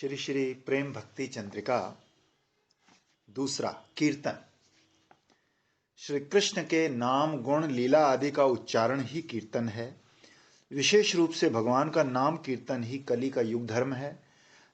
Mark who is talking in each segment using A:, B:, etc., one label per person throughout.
A: श्री श्री प्रेम भक्ति चंद्रिका दूसरा कीर्तन। श्री कृष्ण के नाम गुण लीला आदि का उच्चारण ही कीर्तन है। विशेष रूप से भगवान का नाम कीर्तन ही कली का युग धर्म है।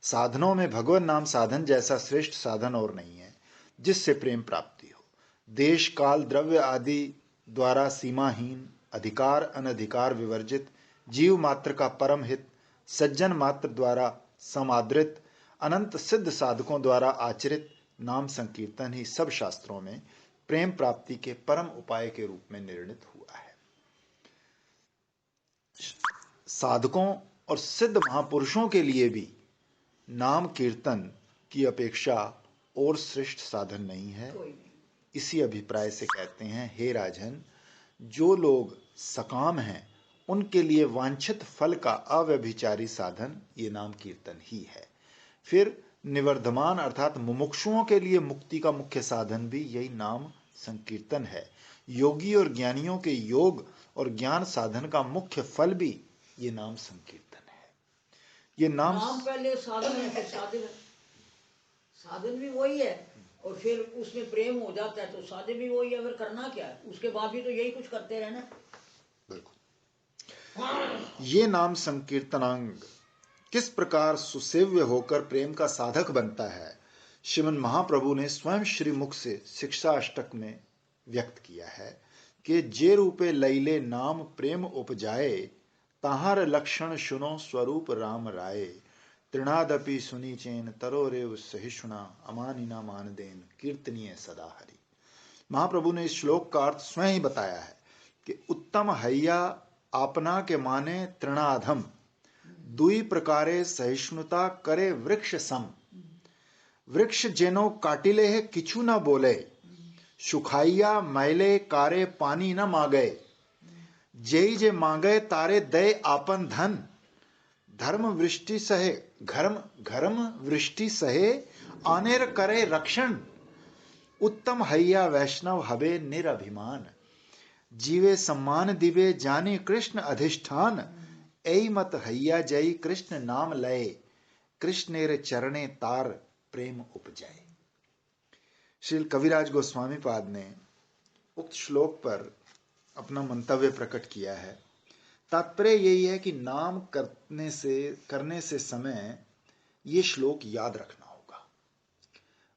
A: साधनों में भगवान नाम साधन जैसा श्रेष्ठ साधन और नहीं है जिससे प्रेम प्राप्ति हो। देश काल द्रव्य आदि द्वारा सीमाहीन, अधिकार अनधिकार विवर्जित, जीव मात्र का परम हित, सज्जन मात्र द्वारा समादृत, अनंत सिद्ध साधकों द्वारा आचरित नाम संकीर्तन ही सब शास्त्रों में प्रेम प्राप्ति के परम उपाय के रूप में निर्णित हुआ है। साधकों और सिद्ध महापुरुषों के लिए भी नाम कीर्तन की अपेक्षा और श्रेष्ठ साधन नहीं है। इसी अभिप्राय से कहते हैं, हे राजन, जो लोग सकाम हैं उनके लिए वांछित फल का अव्यभिचारी साधन ये नाम कीर्तन ही है। फिर निवर्धमान अर्थात मुमुक्षुओं के लिए मुक्ति का मुख्य साधन भी यही नाम संकीर्तन है। योगी और ज्ञानियों के योग और ज्ञान साधन का मुख्य फल भी ये नाम संकीर्तन है। ये नाम
B: पहले साधन है, फिर साधन भी वही है और फिर उसमें प्रेम हो जाता है तो साधन भी वही है। फिर करना क्या है, उसके बाद भी तो यही कुछ करते रहना।
A: बिल्कुल। ये नाम संकीर्तनांग किस प्रकार सुसेव्य होकर प्रेम का साधक बनता है, श्रीमन महाप्रभु ने स्वयं श्रीमुख से शिक्षा अष्टक में व्यक्त किया है कि जे रूपे लैले नाम प्रेम उपजाए, ताहार लक्षण सुनो स्वरूप राम राय, तृणादपि सुनी चेन तरो रेव सहिष्णुना, अमानिना मान देन कीर्तनीय सदा हरि। महाप्रभु ने इस श्लोक का अर्थ स्वयं ही बताया है कि उत्तम हैया आपना के माने तृणाधम, दुई प्रकारे सहिष्णुता करे वृक्ष सम, वृक्ष जेनो काटिले है किछु न बोले, सुखाइया मैले कारे पानी न मांगे, जेई जे मांगे तारे दय आपन धन, धर्म वृष्टि सहे घर्म वृष्टि सहे आनेर करे रक्षण, उत्तम हैया वैष्णव हवे निरभिमान, जीवे सम्मान दिवे जाने कृष्ण अधिष्ठान, ऐ मत हैया जय कृष्ण नाम लय, कृष्णेर चरणे तार प्रेम उपजाए। श्री कविराज गोस्वामी पाद ने उक्त श्लोक पर अपना मंतव्य प्रकट किया है। तात्पर्य यही है कि नाम करने से समय ये श्लोक याद रखना होगा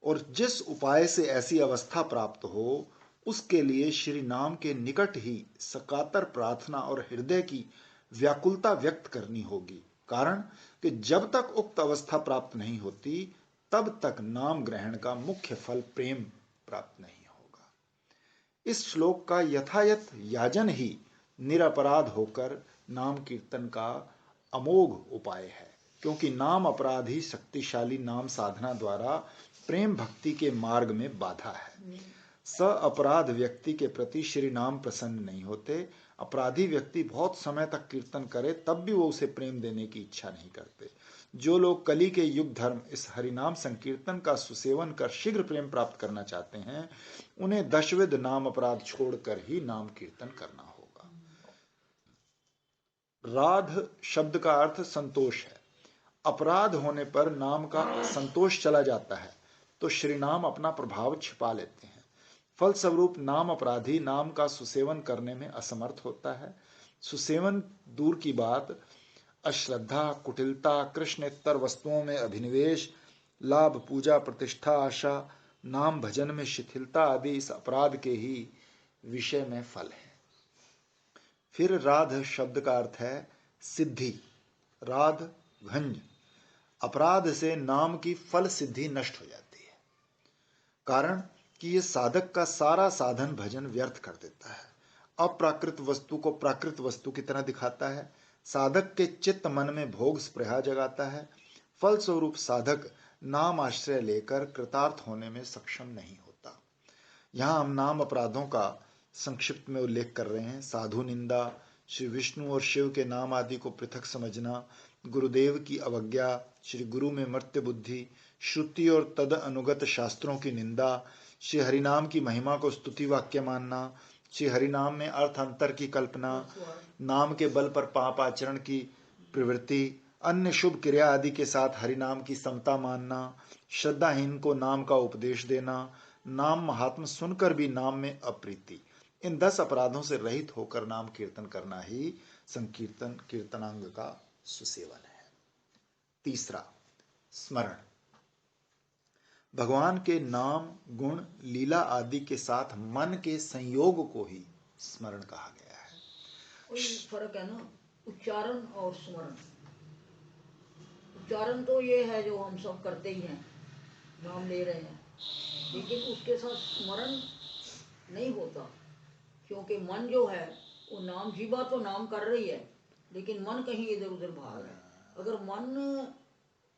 A: और जिस उपाय से ऐसी अवस्था प्राप्त हो उसके लिए श्री नाम के निकट ही सकातर प्रार्थना और हृदय की व्याकुलता व्यक्त करनी होगी। कारण कि जब तक उक्त अवस्था प्राप्त नहीं होती तब तक नाम ग्रहण का मुख्य फल प्रेम प्राप्त नहीं होगा। इस श्लोक का यथायथ याजन ही निरपराध होकर नाम कीर्तन का अमोघ उपाय है, क्योंकि नाम अपराधी शक्तिशाली नाम साधना द्वारा प्रेम भक्ति के मार्ग में बाधा है। स अपराध व्यक्ति के प्रति श्री नाम प्रसन्न नहीं होते। अपराधी व्यक्ति बहुत समय तक कीर्तन करे तब भी वो उसे प्रेम देने की इच्छा नहीं करते। जो लोग कली के युग धर्म इस हरिनाम संकीर्तन का सुसेवन कर शीघ्र प्रेम प्राप्त करना चाहते हैं, उन्हें दशविध नाम अपराध छोड़कर ही नाम कीर्तन करना होगा। राध शब्द का अर्थ संतोष है। अपराध होने पर नाम का संतोष चला जाता है तो श्री नाम अपना प्रभाव छिपा लेते हैं। फलस्वरूप नाम अपराधी नाम का सुसेवन करने में असमर्थ होता है। सुसेवन दूर की बात, अश्रद्धा, कुटिलता, कृष्णेतर वस्तुओं में अभिनिवेश, लाभ, पूजा, प्रतिष्ठा, आशा, नाम भजन में शिथिलता आदि इस अपराध के ही विषय में फल है। फिर राध शब्द का अर्थ है सिद्धि। राध भंज, अपराध से नाम की फल सिद्धि नष्ट हो जाती है। कारण कि यह साधक का सारा साधन भजन व्यर्थ कर देता है। अप्राकृत वस्तु को प्राकृत वस्तु की तरह दिखाता है। साधक के चित्त मन में भोग स्पृहा जगाता है। फलस्वरूप साधक नाम आश्रय लेकर कृतार्थ होने में सक्षम नहीं होता। यहाँ हम नाम अपराधों का संक्षिप्त में उल्लेख कर रहे हैं। साधु निंदा, श्री विष्णु और शिव के नाम आदि को पृथक समझना, गुरुदेव की अवज्ञा, श्री गुरु में मर्त्य बुद्धि, श्रुति और तद अनुगत शास्त्रों की निंदा, श्री हरिनाम की महिमा को स्तुति वाक्य मानना, श्री हरिनाम में अर्थ अंतर की कल्पना, नाम के बल पर पाप आचरण की प्रवृत्ति, अन्य शुभ क्रिया आदि के साथ हरिनाम की समता मानना, श्रद्धाहीन को नाम का उपदेश देना, नाम महात्म सुनकर भी नाम में अप्रीति, इन 10 अपराधों से रहित होकर नाम कीर्तन करना ही संकीर्तन कीर्तनांग का सुसेवन है। तीसरा, स्मरण। भगवान के नाम, गुण, लीला आदि के साथ मन के संयोग को ही स्मरण कहा गया है।
B: कोई फर्क है ना, उच्चारण और स्मरण। उच्चारण तो ये है जो हम सब करते ही हैं, नाम ले रहे हैं, लेकिन उसके साथ स्मरण नहीं होता, क्योंकि मन जो है वो नाम, जीवा तो नाम कर रही है लेकिन मन कहीं इधर उधर भाग है। अगर मन,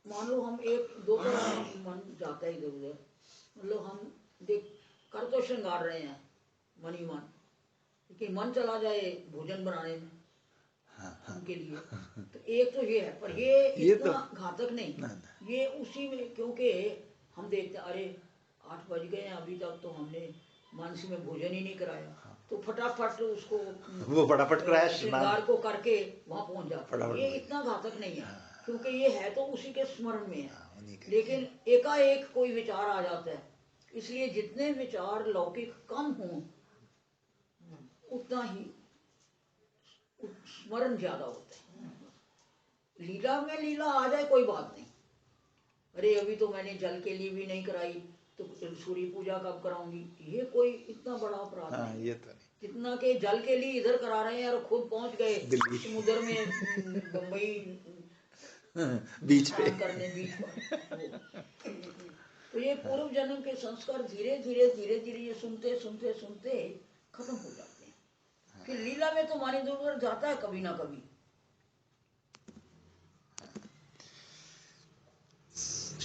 B: मान लो हम एक दो बार मन जाता है इधर उधर, मतलब हम देख कर तो श्रृंगार रहे हैं मन ही मन, लेकिन मन चला जाए भोजन बनाने में उनके लिए, तो एक तो ये है, पर ये इतना घातक नहीं। ये उसी में, क्योंकि हम देखते हैं अरे 8 बज गए हैं, अभी तक तो हमने मानसी में भोजन ही नहीं कराया, तो फटाफट उसको
A: वो फटाफट क्रैश
B: श्रृंगार को करके वहां पहुंच जाता है। ये इतना घातक नहीं है, क्योंकि ये है तो उसी के स्मरण में है, लेकिन एकाएक कोई विचार आ जाता है। इसलिए जितने विचार लौकिक कम हों उतना ही स्मरण ज्यादा होता है। लीला में लीला आ जाए कोई बात नहीं, अरे अभी तो मैंने जल के लिए भी नहीं कराई, तो सूर्य पूजा कब कराऊंगी, ये कोई इतना बड़ा अपराध नहीं।
A: ये तो नहीं,
B: जितना के जल के लिए इधर करा रहे हैं और खुद पहुंच गए समुद्र में, बम्बई
A: बीच पे
B: करने बीच पर। तो ये पूर्व जन्म के संस्कार धीरे धीरे धीरे धीरे ये सुनते सुनते सुनते खत्म हो जाते हैं। फिर लीला में तो मानी दूर जाता है कभी ना कभी।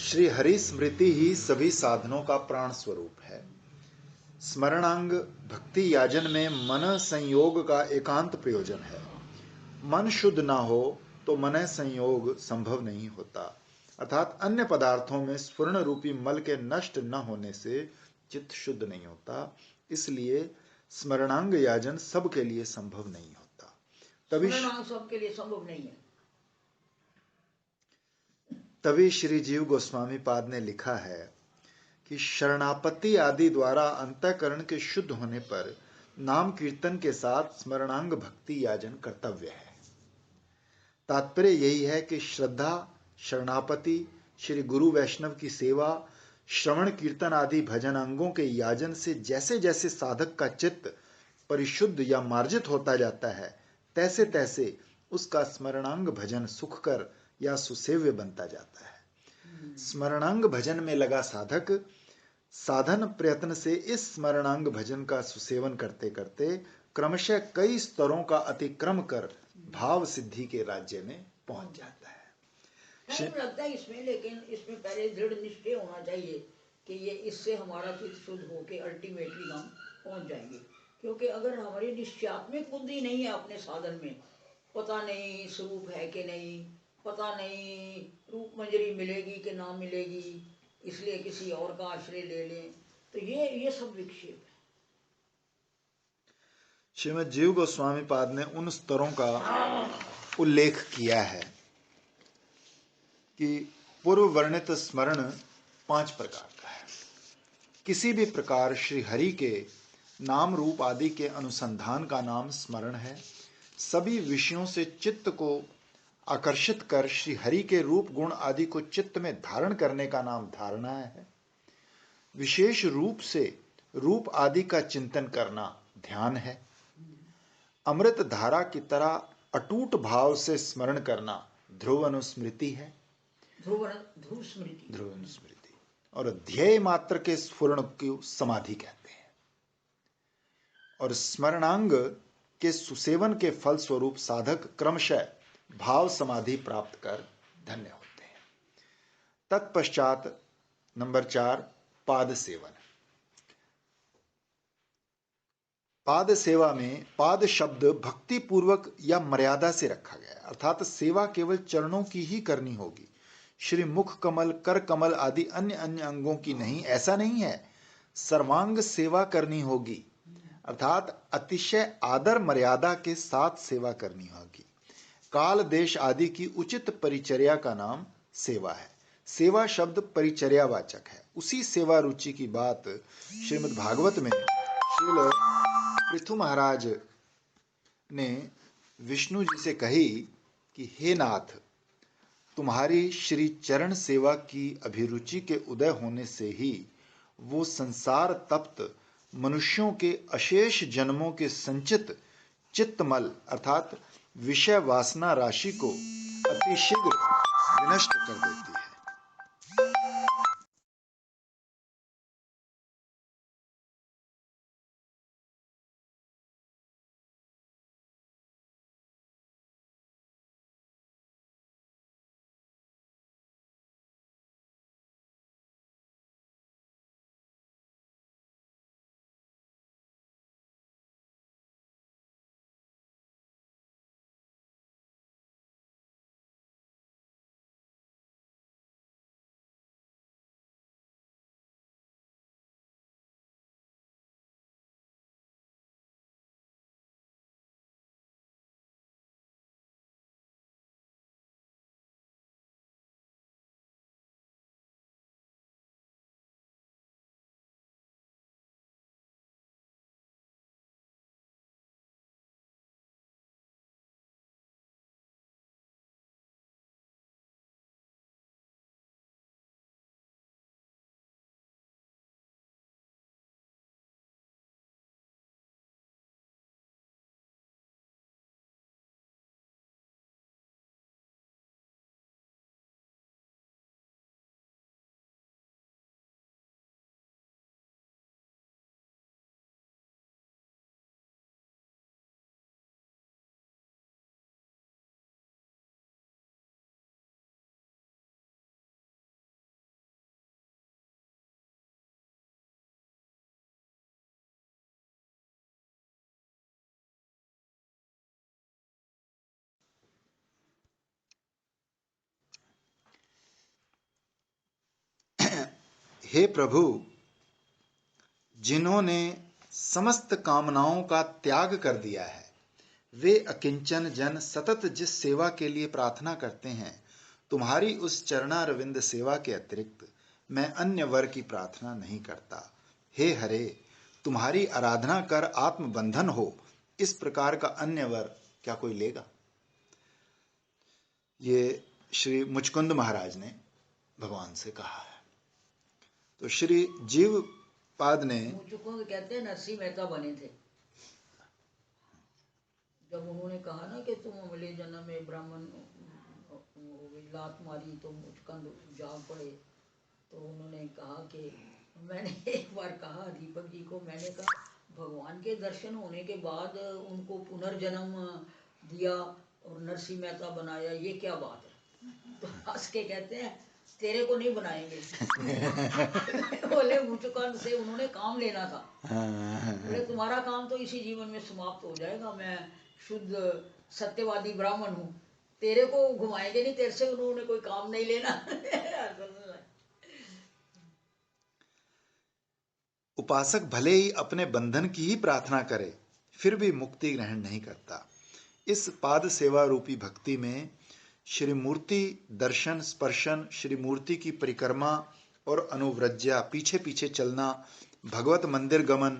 A: श्री हरि स्मृति ही सभी साधनों का प्राण स्वरूप है। स्मरणांग भक्ति याजन में मन संयोग का एकांत प्रयोजन है। मन शुद्ध ना हो तो मन संयोग संभव नहीं होता, अर्थात अन्य पदार्थों में स्फुरण रूपी मल के नष्ट न होने से चित्त शुद्ध नहीं होता। इसलिए स्मरणांग याजन सबके लिए संभव नहीं होता।
B: सबके लिए संभव नहीं है।
A: तभी श्री जीव गोस्वामी पाद ने लिखा है कि शरणापत्ति आदि द्वारा अंतःकरण के शुद्ध होने पर नाम कीर्तन के साथ स्मरणांग भक्ति याजन कर्तव्य है। तात्पर्य यही है कि श्रद्धा, शरणापति, श्री गुरु वैष्णव की सेवा, श्रवण कीर्तन आदि भजन अंगों के याजन से जैसे जैसे साधक का चित्त परिशुद्ध या मार्जित होता जाता है, तैसे तैसे उसका स्मरणांग भजन सुखकर या सुसेव्य बनता जाता है। स्मरणांग भजन में लगा साधक साधन प्रयत्न से इस स्मरणांग भजन का सुसेवन करते करते क्रमशः कई स्तरों का अतिक्रम कर भाव सिद्धि के राज्य में पहुंच जाता है।
B: टाइम लगता है इसमें, लेकिन इसमें पहले दृढ़ निश्चय होना चाहिए कि ये इससे हमारा चित्त शुद्ध होके अल्टीमेटली हम पहुंच जाएंगे। क्योंकि अगर हमारी निश्चयात्मक बुद्धि नहीं है अपने साधन में, पता नहीं स्वरूप है कि नहीं, पता नहीं रूप मंजरी मिलेगी कि ना मिलेगी, इसलिए किसी और का आश्रय ले लें, तो ये सब विक्षेप है।
A: श्रीमद् जीव गोस्वामी पाद ने उन स्तरों का उल्लेख किया है कि पूर्व वर्णित स्मरण 5 प्रकार का है। किसी भी प्रकार श्री हरि के नाम रूप आदि के अनुसंधान का नाम स्मरण है। सभी विषयों से चित्त को आकर्षित कर श्री हरि के रूप गुण आदि को चित्त में धारण करने का नाम धारणा है। विशेष रूप से रूप आदि का चिंतन करना ध्यान है। अमृत धारा की तरह अटूट भाव से स्मरण करना ध्रुव अनुस्मृति है।
B: ध्रुव स्मृति
A: और ध्येय मात्र के स्फुरण को समाधि कहते हैं। और स्मरणांग के सुसेवन के फल स्वरूप साधक क्रमशः भाव समाधि प्राप्त कर धन्य होते हैं। तत्पश्चात नंबर 4, पाद सेवन। पाद सेवा में पाद शब्द भक्ति पूर्वक या मर्यादा से रखा गया है, अर्थात सेवा केवल चरणों की ही करनी होगी, श्री मुख कमल, कर कमल आदि अन्य अन्य अंगों की नहीं, ऐसा नहीं है। सर्वांग सेवा करनी होगी, अर्थात अतिशय आदर मर्यादा के साथ सेवा करनी होगी। काल देश आदि की उचित परिचर्या का नाम सेवा है। सेवा शब्द परिचर्यावाचक है। उसी सेवा रुचि की बात श्रीमद् भागवत में श्रील पृथु महाराज ने विष्णु जी से कही कि हे नाथ, तुम्हारी श्री चरण सेवा की अभिरुचि के उदय होने से ही वो संसार तप्त मनुष्यों के अशेष जन्मों के संचित चित्तमल अर्थात विषय वासना राशि को अतिशीघ्र विनष्ट कर देती है। हे प्रभु, जिन्होंने समस्त कामनाओं का त्याग कर दिया है, वे अकिंचन जन सतत जिस सेवा के लिए प्रार्थना करते हैं, तुम्हारी उस चरणारविंद सेवा के अतिरिक्त मैं अन्य वर की प्रार्थना नहीं करता। हे हरे, तुम्हारी आराधना कर आत्मबंधन हो, इस प्रकार का अन्य वर क्या कोई लेगा? ये श्री मुचकुंद महाराज ने भगवान से कहा है। तो श्री जीव पाद ने,
B: मुचकुंद कहते हैं नरसिंह मेहता बने थे। जब उन्होंने कहा ना कि तुम अगले जन्म में ब्राह्मण लात मारी तो मुचकुंद जाग पड़े, तो उन्होंने कहा कि मैंने एक बार कहा दीपक जी को, मैंने कहा भगवान के दर्शन होने के बाद उनको पुनर्जन्म दिया और नरसिंह मेहता बनाया, ये क्या बात है? तो हंस के कहते हैं तेरे को नहीं बनाएंगे। बोले मुचकुंद से उन्होंने काम लेना था, बोले तुम्हारा काम तो इसी जीवन में समाप्त हो जाएगा, मैं शुद्ध सत्यवादी ब्राह्मण हूँ, तेरे को घुमाएंगे नहीं, तेरे से उन्होंने कोई काम नहीं लेना।
A: उपासक भले ही अपने बंधन की ही प्रार्थना करे, फिर भी मुक्ति ग्रहण नहीं करता। इस पाद सेवा रूपी भक्ति में श्री मूर्ति दर्शन स्पर्शन, श्री मूर्ति की परिक्रमा और अनुव्रज्या, पीछे पीछे चलना, भगवत मंदिर गमन,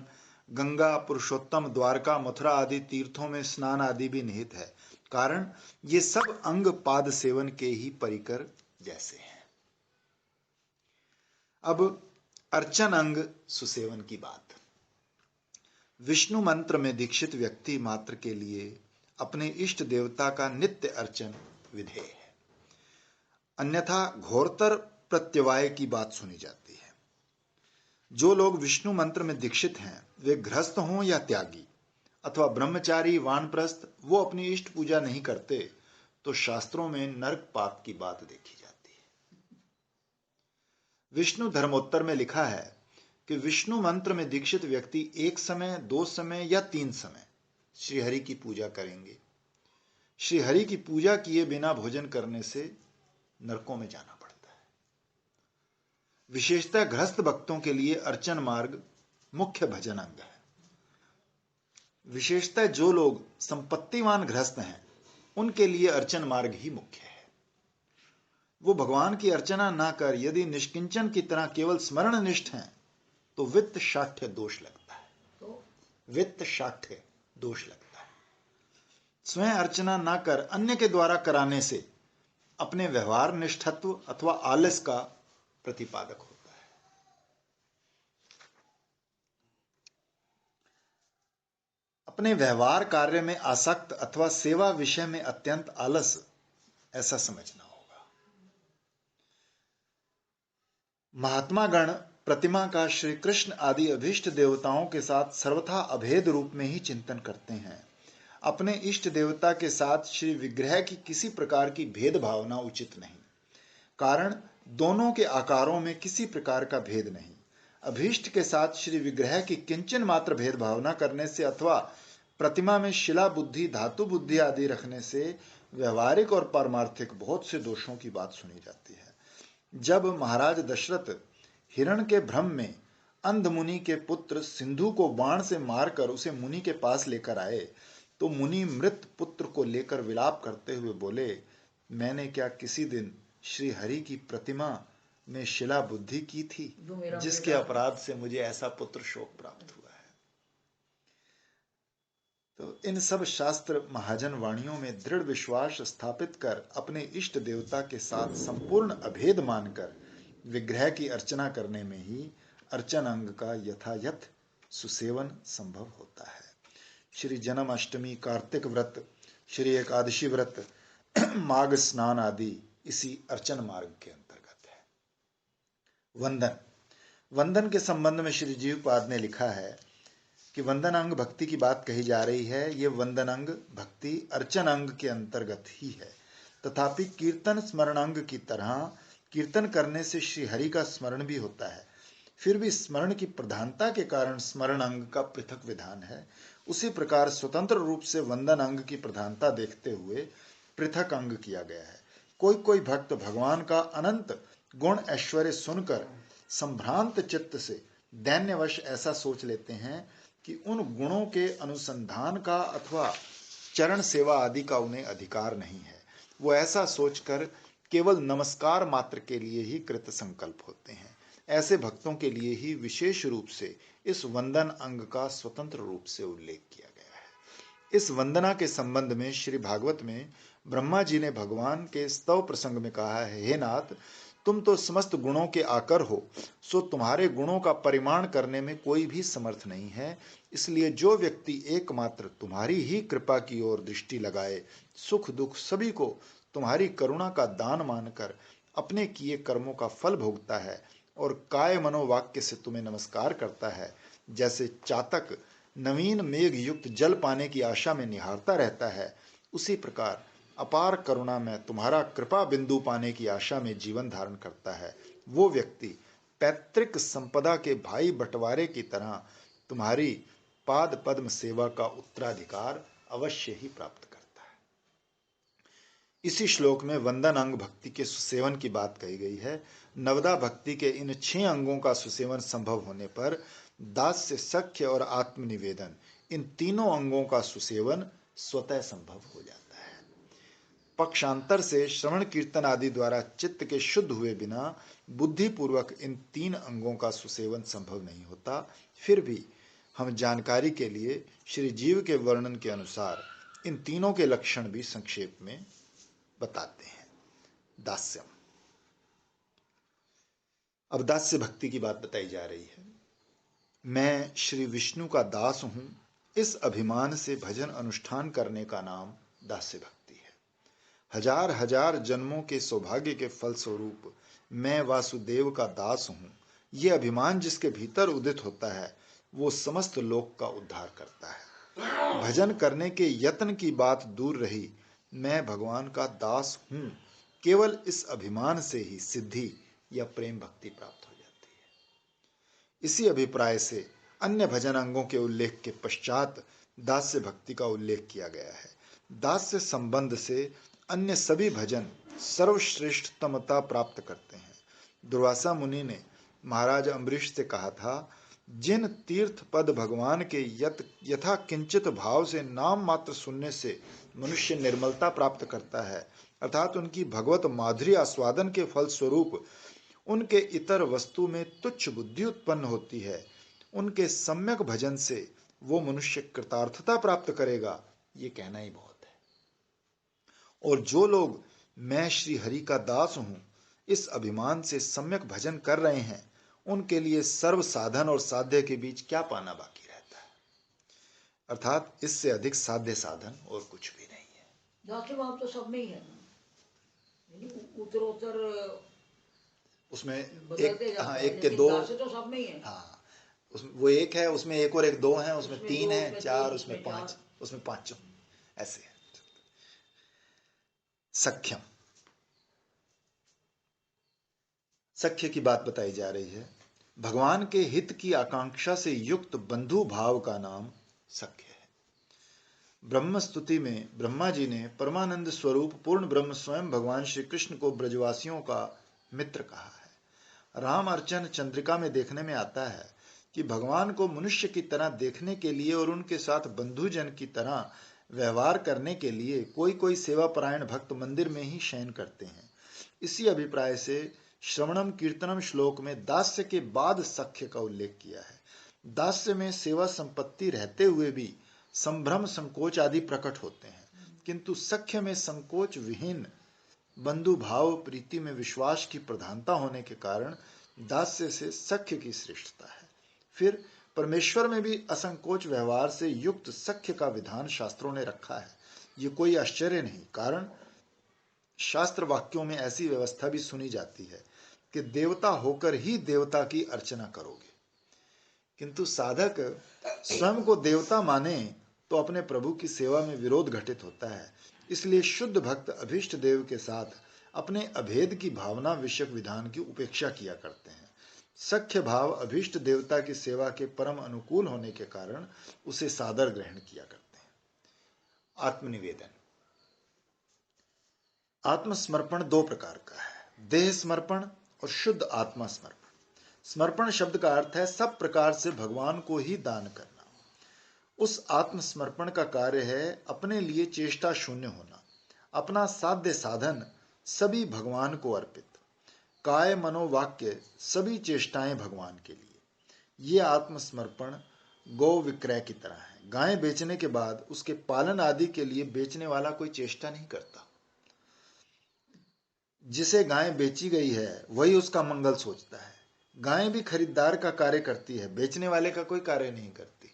A: गंगा, पुरुषोत्तम, द्वारका, मथुरा आदि तीर्थों में स्नान आदि भी निहित है। कारण ये सब अंग पाद सेवन के ही परिकर जैसे हैं। अब अर्चन अंग सुसेवन की बात। विष्णु मंत्र में दीक्षित व्यक्ति मात्र के लिए अपने इष्ट देवता का नित्य अर्चन विधेय है, अन्यथा घोरतर प्रत्यवाय की बात सुनी जाती है। जो लोग विष्णु मंत्र में दीक्षित हैं, वे गृहस्थ हों या त्यागी अथवा ब्रह्मचारी वानप्रस्थ, वो अपनी इष्ट पूजा नहीं करते तो शास्त्रों में नरक पाप की बात देखी जाती है। विष्णु धर्मोत्तर में लिखा है कि विष्णु मंत्र में दीक्षित व्यक्ति एक समय, 2 समय या 3 समय श्रीहरि की पूजा करेंगे। श्रीहरि की पूजा किए बिना भोजन करने से नरकों में जाना पड़ता है। विशेषतः गृहस्थ भक्तों के लिए अर्चन मार्ग मुख्य भजन अंग है। विशेषतः जो लोग संपत्तिवान गृहस्थ हैं, उनके लिए अर्चन मार्ग ही मुख्य है। वो भगवान की अर्चना ना कर यदि निष्किंचन की तरह केवल स्मरण निष्ठ हैं तो वित्त शाठ्य दोष लगता है।
B: तो
A: वित्त शाठ्य दोष लगता है। स्वयं अर्चना ना कर अन्य के द्वारा कराने से अपने व्यवहार निष्ठत्व अथवा आलस का प्रतिपादक होता है। अपने व्यवहार कार्य में आसक्त अथवा सेवा विषय में अत्यंत आलस, ऐसा समझना होगा। महात्मा गण प्रतिमा का श्री कृष्ण आदि अभीष्ट देवताओं के साथ सर्वथा अभेद रूप में ही चिंतन करते हैं। अपने इष्ट देवता के साथ श्री विग्रह की किसी प्रकार की भेद भावना उचित नहीं, कारण दोनों के आकारों में किसी प्रकार का भेद नहीं। अभीष्ट के साथ श्री विग्रह की किंचन मात्र भेद भावना करने से अथवा प्रतिमा में शिला बुद्धि, धातु बुद्धि आदि रखने से व्यवहारिक और पारमार्थिक बहुत से दोषों की बात सुनी जाती है। जब महाराज दशरथ हिरण के भ्रम में अंध मुनि के पुत्र सिंधु को बाण से मारकर उसे मुनि के पास लेकर आए तो मुनि मृत पुत्र को लेकर विलाप करते हुए बोले, मैंने क्या किसी दिन श्री हरि की प्रतिमा में शिला बुद्धि की थी, जिसके अपराध से मुझे ऐसा पुत्र शोक प्राप्त हुआ है। तो इन सब शास्त्र महाजन वाणियों में दृढ़ विश्वास स्थापित कर अपने इष्ट देवता के साथ संपूर्ण अभेद मानकर विग्रह की अर्चना करने में ही अर्चन अंग का यथायथ सुसेवन संभव होता है। श्री जन्माष्टमी, कार्तिक व्रत, श्री एकादशी व्रत, माघ स्नान आदि इसी अर्चन मार्ग के अंतर्गत है। वंदन। वंदन के संबंध में श्री जीवपाद ने लिखा है कि वंदन अंग भक्ति की बात कही जा रही है। ये वंदन अंग भक्ति अर्चन अंग के अंतर्गत ही है। तथापि कीर्तन स्मरण अंग की तरह कीर्तन करने से श्री हरि का स्मरण भी होता है। फिर भी स्मरण की प्रधानता के कारण स्मरण अंग का पृथक विधान है। उसी प्रकार स्वतंत्र रूप से वंदन अंग की प्रधानता देखते हुए पृथक अंग किया गया है। कोई कोई भक्त भगवान का अनंत गुण ऐश्वर्य सुनकर संभ्रांत चित्त से दैन्यवश ऐसा सोच लेते हैं कि उन गुणों के अनुसंधान का अथवा चरण सेवा आदि का उन्हें अधिकार नहीं है। वो ऐसा सोचकर केवल नमस्कार मात्र के लिए ही कृत संकल्प होते हैं। ऐसे भक्तों के लिए ही विशेष रूप से इस वंदन अंग का स्वतंत्र रूप से उल्लेख किया गया है। इस वंदना के संबंध में श्री भागवत में ब्रह्मा जी ने भगवान के स्तव प्रसंग में कहा है, हे नाथ, तुम तो समस्त गुणों के आकर हो, सो तुम्हारे गुणों का परिमाण करने में कोई भी समर्थ नहीं है। इसलिए जो व्यक्ति एकमात्र तुम्हारी ही कृपा की ओर दृष्टि लगाए, सुख दुख सभी को तुम्हारी करुणा का दान मानकर अपने किए कर्मों का फल भोगता है और काय मनोवाक्य से तुम्हें नमस्कार करता है, जैसे चातक नवीन मेघ युक्त जल पाने की आशा में निहारता रहता है, उसी प्रकार अपार करुणा में तुम्हारा कृपा बिंदु पाने की आशा में जीवन धारण करता है। वो व्यक्ति पैतृक संपदा के भाई बंटवारे की तरह तुम्हारी पाद पद्म सेवा का उत्तराधिकार अवश्य ही प्राप्त करता है। इसी श्लोक में वंदन अंग भक्ति के सुसेवन की बात कही गई है। नवदा भक्ति के इन 6 अंगों का सुसेवन संभव होने पर दास्य, सख्य और आत्मनिवेदन, इन तीनों अंगों का सुसेवन स्वतः संभव हो जाता है। पक्षांतर से श्रवण कीर्तन आदि द्वारा चित्त के शुद्ध हुए बिना बुद्धिपूर्वक इन 3 अंगों का सुसेवन संभव नहीं होता। फिर भी हम जानकारी के लिए श्री जीव के वर्णन के अनुसार इन तीनों के लक्षण भी संक्षेप में बताते हैं। दास्यम। अब दास्य भक्ति की बात बताई जा रही है। मैं श्री विष्णु का दास हूं, इस अभिमान से भजन अनुष्ठान करने का नाम दास्य भक्ति है। हजार हजार जन्मों के सौभाग्य के फलस्वरूप मैं वासुदेव का दास हूं, यह अभिमान जिसके भीतर उदित होता है वो समस्त लोक का उद्धार करता है। भजन करने के यत्न की बात दूर रही, मैं भगवान का दास हूं, केवल इस अभिमान से ही सिद्धि या प्रेम भक्ति प्राप्त हो जाती है। इसी अभिप्राय से अन्य भजन अंगों के उल्लेख के पश्चात दास्य भक्ति का उल्लेख किया गया है। दास्य संबंध से अन्य सभी भजन सर्वश्रेष्ठतमता प्राप्त करते हैं। दुर्वासा मुनि ने महाराज अम्बरीश से कहा था, जिन तीर्थ पद भगवान के यथा किंचित भाव से नाम मात्र सुनने से मनुष्य निर्मलता प्राप्त करता है, अर्थात उनकी भगवत माधुर्य आस्वादन के फल स्वरूप उनके इतर वस्तु में तुच्छ बुद्धि उत्पन्न होती है, उनके सम्यक भजन से वो मनुष्य कृतार्थता प्राप्त करेगा, ये कहना ही बहुत है। और जो लोग मैं श्री हरि का दास हूं इस अभिमान से सम्यक भजन कर रहे हैं, उनके लिए सर्व साधन और साध्य के बीच क्या पाना बाकी रहता है, अर्थात इससे अधिक साध्य साधन और कुछ भी नहीं है।
B: दास भाव तो सब में ही है, उत्तरोत्तर
A: उसमें
B: बदलते
A: एक,
B: जाता
A: हाँ,
B: है,
A: एक के
B: लेकिन
A: दो,
B: दास तो सब में ही है।
A: हाँ, उसमें वो एक है, उसमें एक और एक दो हैं, उसमें
B: उसमें
A: तीन
B: दो,
A: है,
B: उसमें
A: चार,
B: तीन,
A: उसमें
B: उसमें
A: पांच,
B: चार।
A: उसमें पांचों, ऐसे है। सख्यम, सख्य की बात बताई जा रही है। भगवान के हित की आकांक्षा से युक्त बंधु भाव का नाम सख्य है। ब्रह्म स्तुति में ब्रह्मा जी ने परमानंद स्वरूप पूर्ण ब्रह्म स्वयं भगवान श्री कृष्ण को ब्रजवासियों का मित्र कहा है। राम अर्चन चंद्रिका में देखने में आता है कि भगवान को मनुष्य की तरह देखने के लिए और उनके साथ बंधुजन की तरह व्यवहार करने के लिए कोई कोई सेवापरायण भक्त मंदिर में ही शयन करते हैं। इसी अभिप्राय से श्रवणम कीर्तनम श्लोक में दास्य के बाद सख्य का उल्लेख किया है। दास्य में सेवा संपत्ति रहते हुए भी संभ्रम संकोच आदि प्रकट होते हैं, किंतु सख्य में संकोच विहीन बंधु भाव प्रीति में विश्वास की प्रधानता होने के कारण दास्य से सख्य की श्रेष्ठता है। फिर परमेश्वर में भी असंकोच व्यवहार से युक्त सख्य का विधान शास्त्रों ने रखा है। ये कोई आश्चर्य नहीं, कारण शास्त्र वाक्यों में ऐसी व्यवस्था भी सुनी जाती है कि देवता होकर ही देवता की अर्चना करोगे, किंतु साधक स्वयं को देवता माने तो अपने प्रभु की सेवा में विरोध घटित होता है। इसलिए शुद्ध भक्त अभीष्ट देव के साथ अपने अभेद की भावना विषयक विधान की उपेक्षा किया करते हैं। सख्य भाव अभीष्ट देवता की सेवा के परम अनुकूल होने के कारण उसे सादर ग्रहण किया करते हैं। आत्मनिवेदन, आत्मसमर्पण दो प्रकार का है, देह समर्पण और शुद्ध आत्मा समर्पण। समर्पण शब्द का अर्थ है सब प्रकार से भगवान को ही दान करना। उस आत्मसमर्पण का कार्य है अपने लिए चेष्टा शून्य होना, अपना साध्य साधन सभी भगवान को अर्पित, काय मनोवाक्य सभी चेष्टाएं भगवान के लिए। ये आत्मसमर्पण गौ विक्रय की तरह है। गाय बेचने के बाद उसके पालन आदि के लिए बेचने वाला कोई चेष्टा नहीं करता। जिसे गाय बेची गई है वही उसका मंगल सोचता है। गाय भी खरीदार का कार्य करती है, बेचने वाले का कोई कार्य नहीं करती।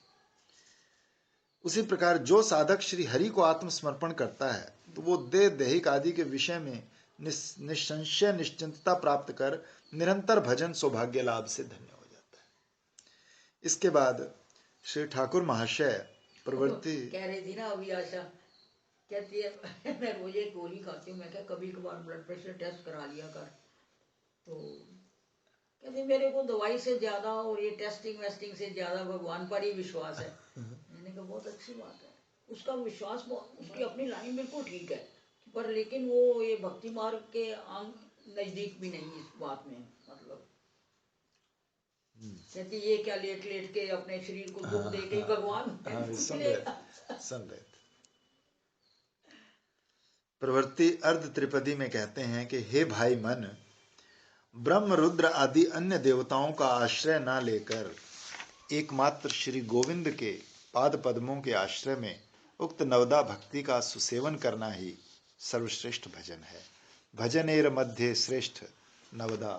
A: उसी प्रकार जो साधक श्री हरि को आत्मसमर्पण करता है तो वो देह दैहिक आदि के विषय में निसंशय निश्चिंतता प्राप्त कर निरंतर भजन सौभाग्य लाभ से धन्य हो जाता है। इसके बाद श्री ठाकुर महाशय प्रवृत्ति
B: कह रही थी ना अभी आशा, कहती है मैं रोज एक गोली खाती हूँ, मैं क्या कभी कभार ब्लड प्रेशर टेस्ट करा लिया कर। तो कहते मेरे को दवाई से ज्यादा और ये टेस्टिंग वेस्टिंग से ज्यादा भगवान पर ही विश्वास है। मैंने कहा बहुत अच्छी बात है, उसका विश्वास, उसकी अपनी लाइन बिल्कुल ठीक है, पर लेकिन वो ये भक्ति मार्ग के नजदीक भी नहीं इस बात में। मतलब कहती ये क्या लेट लेट के अपने शरीर को दुख दे के भगवान मिलेगा।
A: सुन रहे थे। प्रवृत्ति अर्ध त्रिपदी में कहते हैं कि हे भाई मन, ब्रह्म रुद्र आदि अन्य देवताओं का आश्रय न लेकर एकमात्र श्री गोविंद के पाद पद्मों के आश्रय में उक्त नवदा भक्ति का सुसेवन करना ही सर्वश्रेष्ठ भजन है। भजनेर मध्य श्रेष्ठ नवदा